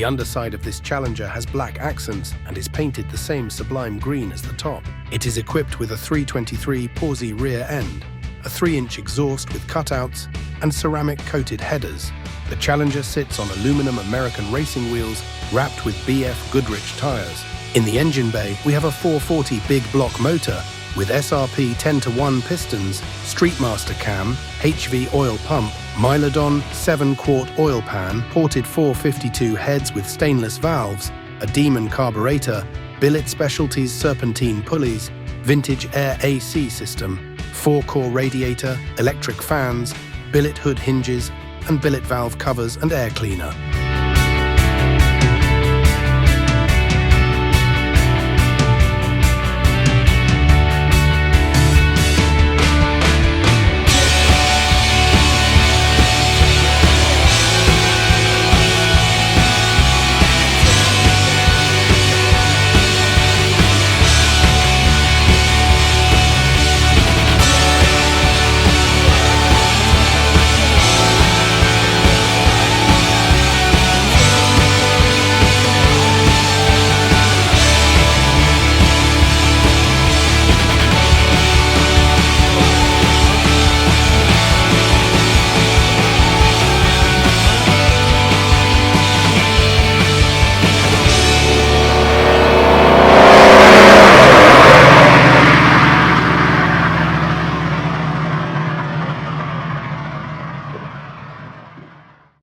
The underside of this Challenger has black accents and is painted the same sublime green as the top. It is equipped with a 323 Pawsey rear end, a 3-inch exhaust with cutouts, and ceramic-coated headers. The Challenger sits on aluminum American racing wheels wrapped with BF Goodrich tires. In the engine bay, we have a 440 big block motor with SRP 10:1 pistons, Streetmaster cam, HV oil pump, Mylodon 7-quart oil pan, ported 452 heads with stainless valves, a Demon carburetor, Billet Specialties serpentine pulleys, vintage air AC system, 4-core radiator, electric fans, billet hood hinges, and billet valve covers and air cleaner.